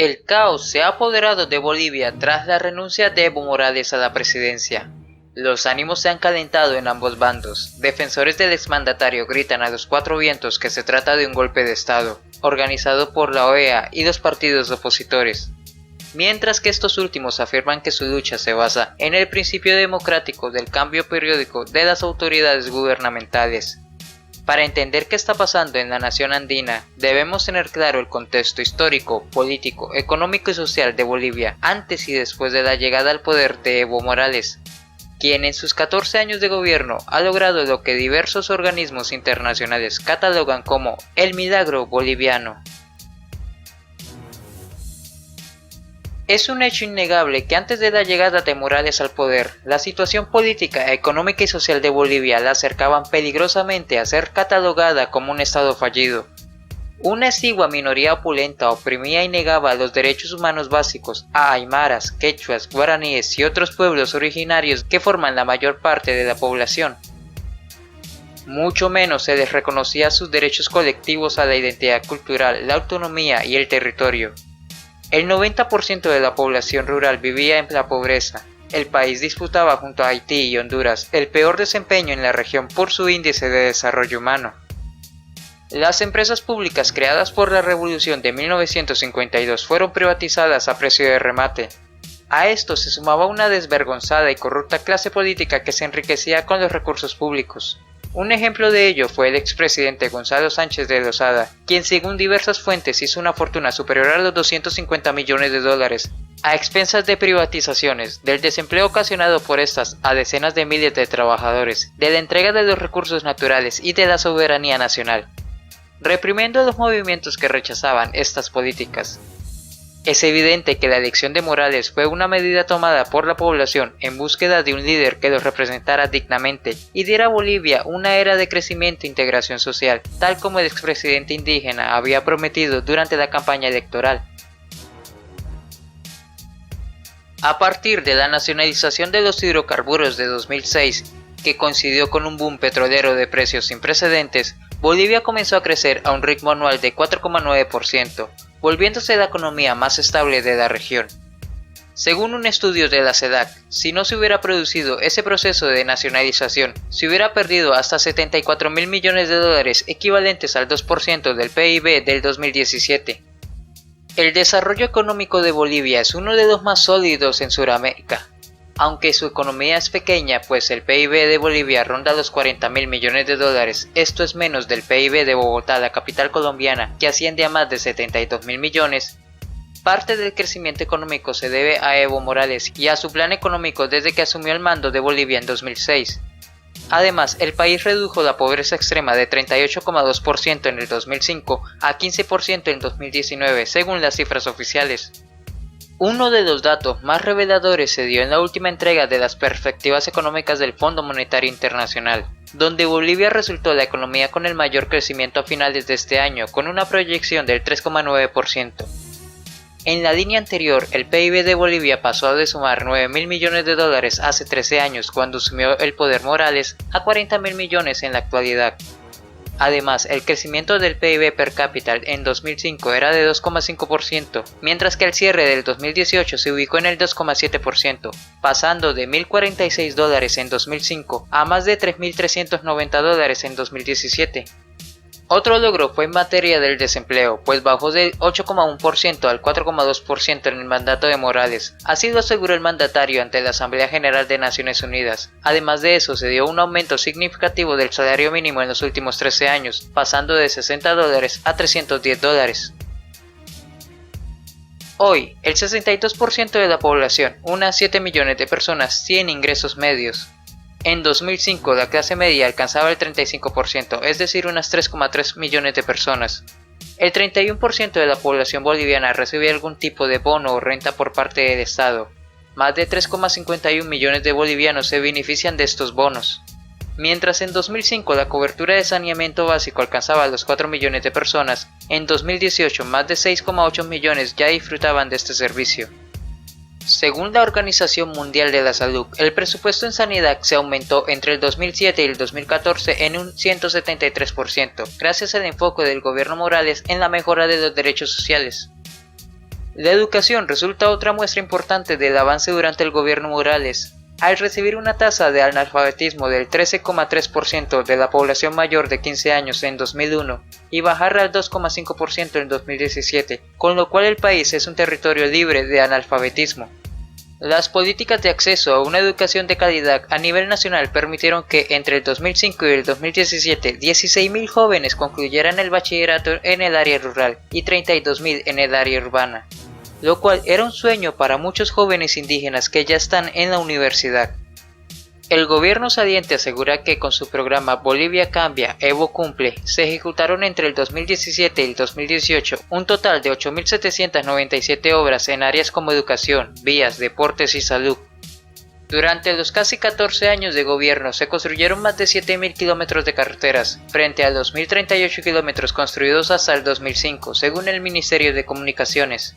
El caos se ha apoderado de Bolivia tras la renuncia de Evo Morales a la presidencia. Los ánimos se han calentado en ambos bandos. Defensores del exmandatario gritan a los cuatro vientos que se trata de un golpe de Estado, organizado por la OEA y los partidos opositores, mientras que estos últimos afirman que su lucha se basa en el principio democrático del cambio periódico de las autoridades gubernamentales. Para entender qué está pasando en la nación andina, debemos tener claro el contexto histórico, político, económico y social de Bolivia antes y después de la llegada al poder de Evo Morales, quien en sus 14 años de gobierno ha logrado lo que diversos organismos internacionales catalogan como el milagro boliviano. Es un hecho innegable que antes de la llegada de Morales al poder, la situación política, económica y social de Bolivia la acercaban peligrosamente a ser catalogada como un estado fallido. Una exigua minoría opulenta oprimía y negaba los derechos humanos básicos a aymaras, quechuas, guaraníes y otros pueblos originarios que forman la mayor parte de la población. Mucho menos se les reconocía sus derechos colectivos a la identidad cultural, la autonomía y el territorio. El 90% de la población rural vivía en la pobreza. El país disputaba junto a Haití y Honduras el peor desempeño en la región por su índice de desarrollo humano. Las empresas públicas creadas por la Revolución de 1952 fueron privatizadas a precio de remate. A esto se sumaba una desvergonzada y corrupta clase política que se enriquecía con los recursos públicos. Un ejemplo de ello fue el expresidente Gonzalo Sánchez de Lozada, quien según diversas fuentes hizo una fortuna superior a los 250 millones de dólares, a expensas de privatizaciones, del desempleo ocasionado por estas a decenas de miles de trabajadores, de la entrega de los recursos naturales y de la soberanía nacional, reprimiendo los movimientos que rechazaban estas políticas. Es evidente que la elección de Morales fue una medida tomada por la población en búsqueda de un líder que los representara dignamente y diera a Bolivia una era de crecimiento e integración social, tal como el expresidente indígena había prometido durante la campaña electoral. A partir de la nacionalización de los hidrocarburos de 2006, que coincidió con un boom petrolero de precios sin precedentes, Bolivia comenzó a crecer a un ritmo anual de 4,9%, volviéndose la economía más estable de la región. Según un estudio de la SEDAC, si no se hubiera producido ese proceso de nacionalización, se hubiera perdido hasta 74.000 millones de dólares, equivalentes al 2% del PIB del 2017. El desarrollo económico de Bolivia es uno de los más sólidos en Sudamérica. Aunque su economía es pequeña, pues el PIB de Bolivia ronda los 40.000 millones de dólares, esto es menos del PIB de Bogotá, la capital colombiana, que asciende a más de 72.000 millones, parte del crecimiento económico se debe a Evo Morales y a su plan económico desde que asumió el mando de Bolivia en 2006. Además, el país redujo la pobreza extrema de 38,2% en el 2005 a 15% en 2019, según las cifras oficiales. Uno de los datos más reveladores se dio en la última entrega de las perspectivas económicas del Fondo Monetario Internacional, donde Bolivia resultó la economía con el mayor crecimiento a finales de este año, con una proyección del 3,9%. En la línea anterior, el PIB de Bolivia pasó de sumar 9.000 millones de dólares hace 13 años cuando asumió el poder Morales a 40.000 millones en la actualidad. Además, el crecimiento del PIB per cápita en 2005 era de 2,5%, mientras que al cierre del 2018 se ubicó en el 2,7%, pasando de $1.046 en 2005 a más de $3.390 en 2017. Otro logro fue en materia del desempleo, pues bajó del 8,1% al 4,2% en el mandato de Morales, así lo aseguró el mandatario ante la Asamblea General de Naciones Unidas. Además de eso, se dio un aumento significativo del salario mínimo en los últimos 13 años, pasando de $60 a $310. Hoy, el 62% de la población, unas 7 millones de personas, tiene ingresos medios. En 2005 la clase media alcanzaba el 35%, es decir, unas 3,3 millones de personas. El 31% de la población boliviana recibe algún tipo de bono o renta por parte del Estado. Más de 3,51 millones de bolivianos se benefician de estos bonos. Mientras en 2005 la cobertura de saneamiento básico alcanzaba a los 4 millones de personas, en 2018 más de 6,8 millones ya disfrutaban de este servicio. Según la Organización Mundial de la Salud, el presupuesto en sanidad se aumentó entre el 2007 y el 2014 en un 173%, gracias al enfoque del gobierno Morales en la mejora de los derechos sociales. La educación resulta otra muestra importante del avance durante el gobierno Morales, al recibir una tasa de analfabetismo del 13,3% de la población mayor de 15 años en 2001 y bajar al 2,5% en 2017, con lo cual el país es un territorio libre de analfabetismo. Las políticas de acceso a una educación de calidad a nivel nacional permitieron que entre el 2005 y el 2017 16.000 jóvenes concluyeran el bachillerato en el área rural y 32.000 en el área urbana, lo cual era un sueño para muchos jóvenes indígenas que ya están en la universidad. El gobierno saliente asegura que con su programa Bolivia Cambia, Evo Cumple, se ejecutaron entre el 2017 y el 2018 un total de 8.797 obras en áreas como educación, vías, deportes y salud. Durante los casi 14 años de gobierno se construyeron más de 7.000 kilómetros de carreteras, frente a los 1.038 kilómetros construidos hasta el 2005, según el Ministerio de Comunicaciones.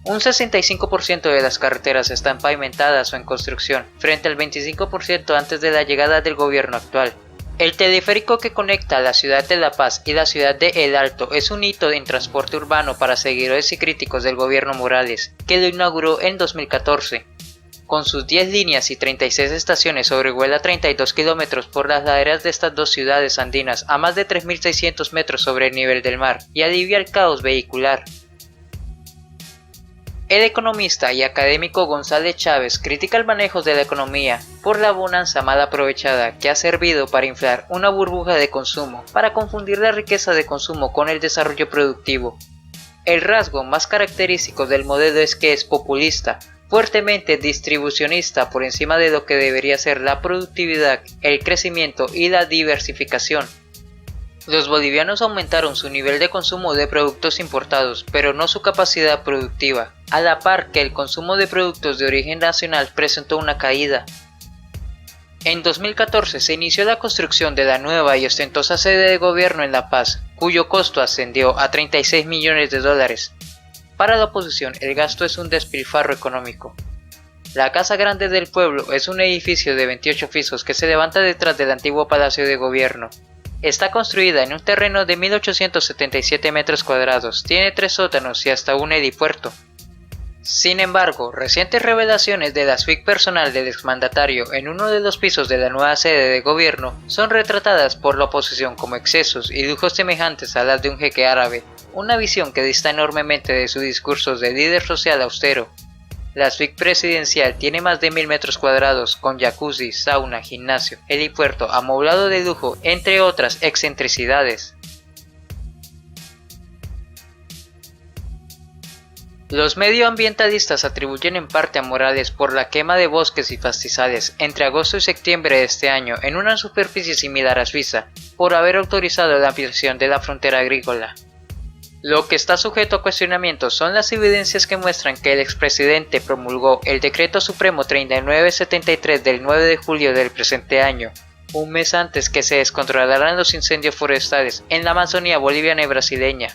Un 65% de las carreteras están pavimentadas o en construcción, frente al 25% antes de la llegada del gobierno actual. El teleférico que conecta la ciudad de La Paz y la ciudad de El Alto es un hito en transporte urbano para seguidores y críticos del gobierno Morales, que lo inauguró en 2014. Con sus 10 líneas y 36 estaciones sobrevuela 32 kilómetros por las laderas de estas dos ciudades andinas a más de 3.600 metros sobre el nivel del mar y alivia el caos vehicular. El economista y académico González Chávez critica el manejo de la economía por la bonanza mal aprovechada que ha servido para inflar una burbuja de consumo, para confundir la riqueza de consumo con el desarrollo productivo. El rasgo más característico del modelo es que es populista, fuertemente distribucionista por encima de lo que debería ser la productividad, el crecimiento y la diversificación. Los bolivianos aumentaron su nivel de consumo de productos importados, pero no su capacidad productiva, a la par que el consumo de productos de origen nacional presentó una caída. En 2014 se inició la construcción de la nueva y ostentosa sede de gobierno en La Paz, cuyo costo ascendió a 36 millones de dólares. Para la oposición, el gasto es un despilfarro económico. La Casa Grande del Pueblo es un edificio de 28 pisos que se levanta detrás del antiguo Palacio de Gobierno. Está construida en un terreno de 1.877 metros cuadrados, tiene 3 sótanos y hasta un helipuerto. Sin embargo, recientes revelaciones de la suite personal del exmandatario en uno de los pisos de la nueva sede de gobierno son retratadas por la oposición como excesos y lujos semejantes a las de un jeque árabe, una visión que dista enormemente de sus discursos de líder social austero. La suite presidencial tiene más de 1.000 metros cuadrados, con jacuzzi, sauna, gimnasio, helipuerto, amoblado de lujo, entre otras excentricidades. Los medioambientalistas atribuyen en parte a Morales por la quema de bosques y pastizales entre agosto y septiembre de este año en una superficie similar a Suiza, por haber autorizado la ampliación de la frontera agrícola. Lo que está sujeto a cuestionamiento son las evidencias que muestran que el expresidente promulgó el Decreto Supremo 3973 del 9 de julio del presente año, un mes antes que se descontrolaran los incendios forestales en la Amazonía boliviana y brasileña.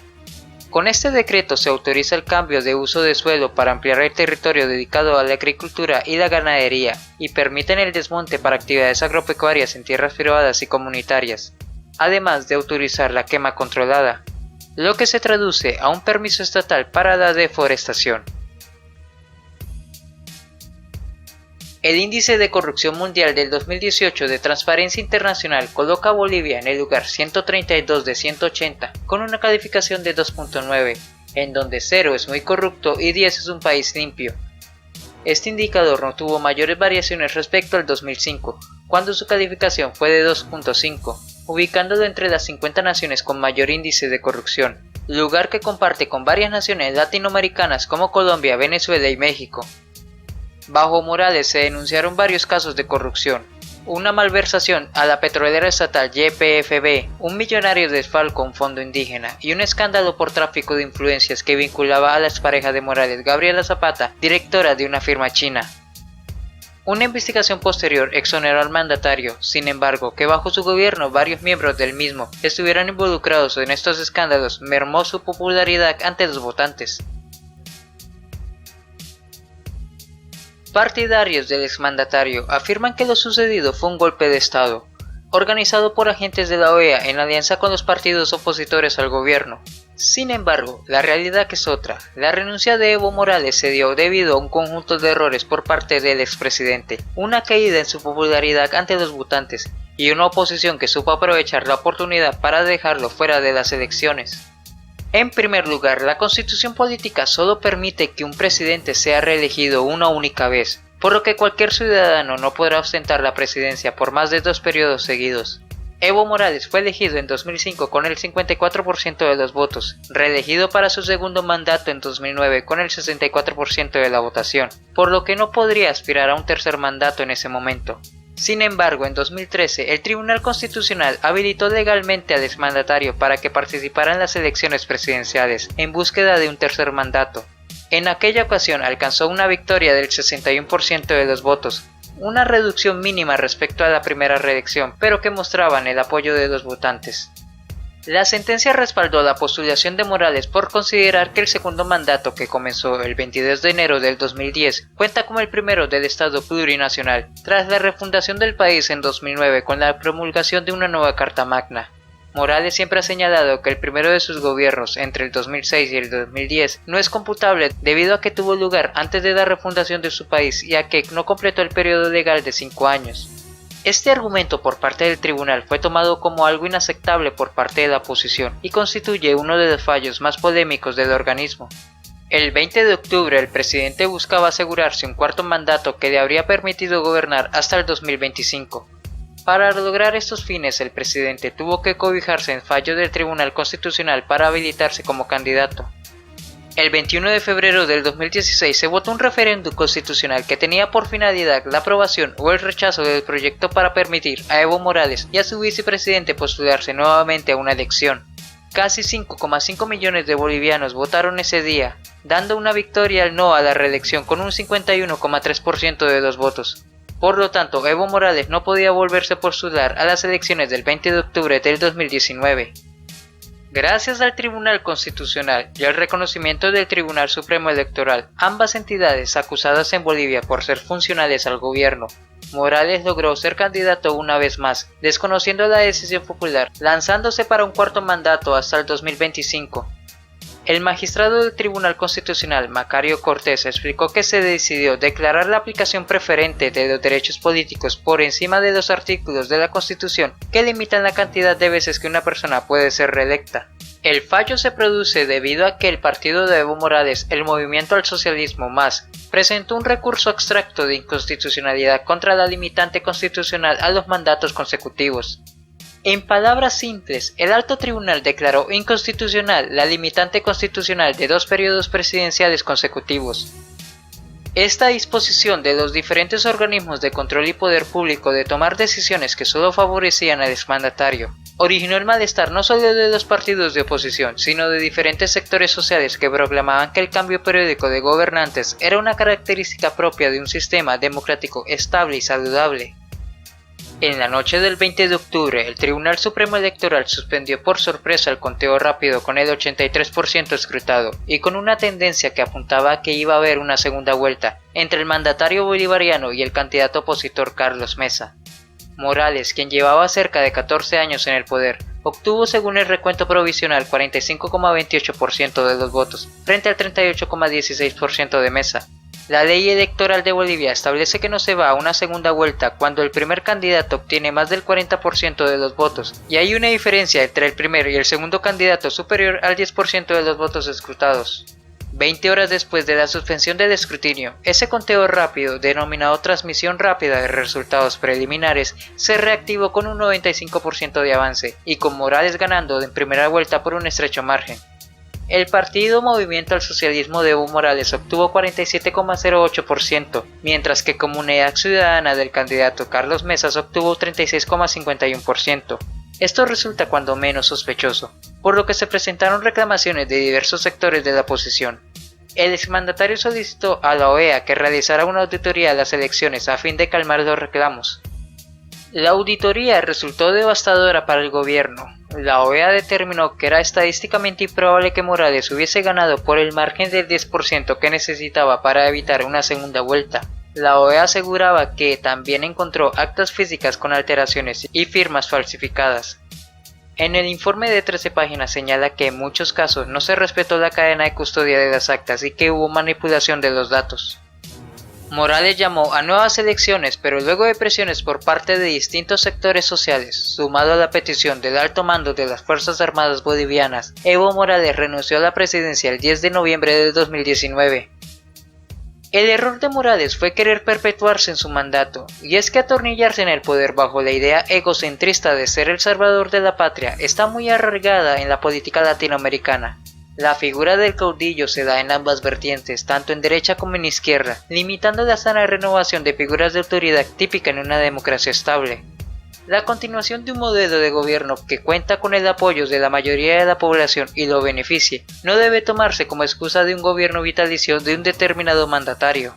Con este decreto se autoriza el cambio de uso de suelo para ampliar el territorio dedicado a la agricultura y la ganadería y permiten el desmonte para actividades agropecuarias en tierras privadas y comunitarias, además de autorizar la quema controlada, lo que se traduce a un permiso estatal para la deforestación. El índice de corrupción mundial del 2018 de Transparencia Internacional coloca a Bolivia en el lugar 132 de 180 con una calificación de 2.9, en donde 0 es muy corrupto y 10 es un país limpio. Este indicador no tuvo mayores variaciones respecto al 2005, cuando su calificación fue de 2.5, ubicándolo entre las 50 naciones con mayor índice de corrupción, lugar que comparte con varias naciones latinoamericanas como Colombia, Venezuela y México. Bajo Morales se denunciaron varios casos de corrupción, una malversación a la petrolera estatal YPFB, un millonario desfalco a un fondo indígena y un escándalo por tráfico de influencias que vinculaba a la expareja de Morales, Gabriela Zapata, directora de una firma china. Una investigación posterior exoneró al mandatario, sin embargo, que bajo su gobierno varios miembros del mismo estuvieran involucrados en estos escándalos mermó su popularidad ante los votantes. Partidarios del exmandatario afirman que lo sucedido fue un golpe de Estado, organizado por agentes de la OEA en alianza con los partidos opositores al gobierno. Sin embargo, la realidad es otra. La renuncia de Evo Morales se dio debido a un conjunto de errores por parte del expresidente, una caída en su popularidad ante los votantes y una oposición que supo aprovechar la oportunidad para dejarlo fuera de las elecciones. En primer lugar, la constitución política solo permite que un presidente sea reelegido una única vez, por lo que cualquier ciudadano no podrá ostentar la presidencia por más de 2 periodos seguidos. Evo Morales fue elegido en 2005 con el 54% de los votos, reelegido para su segundo mandato en 2009 con el 64% de la votación, por lo que no podría aspirar a un tercer mandato en ese momento. Sin embargo, en 2013, el Tribunal Constitucional habilitó legalmente al exmandatario para que participara en las elecciones presidenciales, en búsqueda de un tercer mandato. En aquella ocasión alcanzó una victoria del 61% de los votos, una reducción mínima respecto a la primera reelección, pero que mostraban el apoyo de los votantes. La sentencia respaldó la postulación de Morales por considerar que el segundo mandato, que comenzó el 22 de enero del 2010, cuenta como el primero del Estado plurinacional, tras la refundación del país en 2009 con la promulgación de una nueva Carta Magna. Morales siempre ha señalado que el primero de sus gobiernos, entre el 2006 y el 2010, no es computable debido a que tuvo lugar antes de la refundación de su país y a que no completó el periodo legal de 5 años. Este argumento por parte del tribunal fue tomado como algo inaceptable por parte de la oposición y constituye uno de los fallos más polémicos del organismo. El 20 de octubre el presidente buscaba asegurarse un cuarto mandato que le habría permitido gobernar hasta el 2025. Para lograr estos fines el presidente tuvo que cobijarse en fallos del Tribunal Constitucional para habilitarse como candidato. El 21 de febrero del 2016 se votó un referéndum constitucional que tenía por finalidad la aprobación o el rechazo del proyecto para permitir a Evo Morales y a su vicepresidente postularse nuevamente a una elección. Casi 5,5 millones de bolivianos votaron ese día, dando una victoria al no a la reelección con un 51,3% de los votos. Por lo tanto, Evo Morales no podía volverse a postular a las elecciones del 20 de octubre del 2019. Gracias al Tribunal Constitucional y al reconocimiento del Tribunal Supremo Electoral, ambas entidades acusadas en Bolivia por ser funcionales al gobierno, Morales logró ser candidato una vez más, desconociendo la decisión popular, lanzándose para un cuarto mandato hasta el 2025. El magistrado del Tribunal Constitucional, Macario Cortés, explicó que se decidió declarar la aplicación preferente de los derechos políticos por encima de los artículos de la Constitución que limitan la cantidad de veces que una persona puede ser reelecta. El fallo se produce debido a que el partido de Evo Morales, el Movimiento al Socialismo +, presentó un recurso abstracto de inconstitucionalidad contra la limitante constitucional a los mandatos consecutivos. En palabras simples, el alto tribunal declaró inconstitucional la limitante constitucional de 2 periodos presidenciales consecutivos. Esta disposición de los diferentes organismos de control y poder público de tomar decisiones que solo favorecían al exmandatario originó el malestar no solo de los partidos de oposición, sino de diferentes sectores sociales que proclamaban que el cambio periódico de gobernantes era una característica propia de un sistema democrático estable y saludable. En la noche del 20 de octubre, el Tribunal Supremo Electoral suspendió por sorpresa el conteo rápido con el 83% escrutado y con una tendencia que apuntaba a que iba a haber una segunda vuelta entre el mandatario bolivariano y el candidato opositor Carlos Mesa. Morales, quien llevaba cerca de 14 años en el poder, obtuvo según el recuento provisional 45,28% de los votos frente al 38,16% de Mesa. La ley electoral de Bolivia establece que no se va a una segunda vuelta cuando el primer candidato obtiene más del 40% de los votos y hay una diferencia entre el primer y el segundo candidato superior al 10% de los votos escrutados. 20 horas después de la suspensión del escrutinio, ese conteo rápido, denominado transmisión rápida de resultados preliminares, se reactivó con un 95% de avance y con Morales ganando en primera vuelta por un estrecho margen. El partido Movimiento al Socialismo de Evo Morales obtuvo 47,08%, mientras que Comunidad Ciudadana del candidato Carlos Mesas obtuvo 36,51%. Esto resulta cuando menos sospechoso, por lo que se presentaron reclamaciones de diversos sectores de la oposición. El exmandatario solicitó a la OEA que realizara una auditoría a las elecciones a fin de calmar los reclamos. La auditoría resultó devastadora para el gobierno. La OEA determinó que era estadísticamente improbable que Morales hubiese ganado por el margen del 10% que necesitaba para evitar una segunda vuelta. La OEA aseguraba que también encontró actas físicas con alteraciones y firmas falsificadas. En el informe de 13 páginas señala que en muchos casos no se respetó la cadena de custodia de las actas y que hubo manipulación de los datos. Morales llamó a nuevas elecciones, pero luego de presiones por parte de distintos sectores sociales, sumado a la petición del alto mando de las Fuerzas Armadas bolivianas, Evo Morales renunció a la presidencia el 10 de noviembre de 2019. El error de Morales fue querer perpetuarse en su mandato, y es que atornillarse en el poder bajo la idea egocentrista de ser el salvador de la patria está muy arraigada en la política latinoamericana. La figura del caudillo se da en ambas vertientes, tanto en derecha como en izquierda, limitando la sana renovación de figuras de autoridad típica en una democracia estable. La continuación de un modelo de gobierno que cuenta con el apoyo de la mayoría de la población y lo beneficie, no debe tomarse como excusa de un gobierno vitalicio de un determinado mandatario.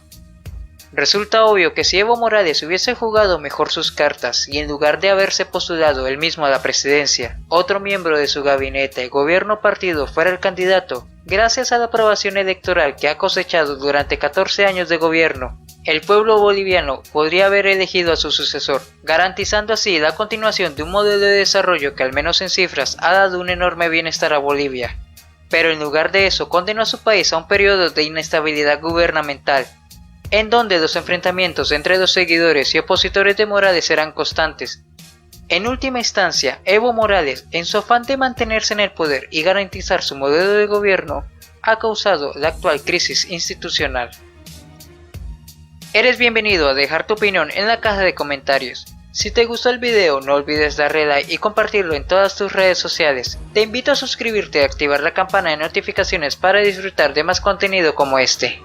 Resulta obvio que si Evo Morales hubiese jugado mejor sus cartas y en lugar de haberse postulado él mismo a la presidencia, otro miembro de su gabinete, gobierno o partido fuera el candidato, gracias a la aprobación electoral que ha cosechado durante 14 años de gobierno, el pueblo boliviano podría haber elegido a su sucesor, garantizando así la continuación de un modelo de desarrollo que al menos en cifras ha dado un enorme bienestar a Bolivia. Pero en lugar de eso condenó a su país a un periodo de inestabilidad gubernamental, en donde los enfrentamientos entre los seguidores y opositores de Morales eran constantes. En última instancia, Evo Morales, en su afán de mantenerse en el poder y garantizar su modelo de gobierno, ha causado la actual crisis institucional. Eres bienvenido a dejar tu opinión en la caja de comentarios. Si te gustó el video, no olvides darle like y compartirlo en todas tus redes sociales. Te invito a suscribirte y activar la campana de notificaciones para disfrutar de más contenido como este.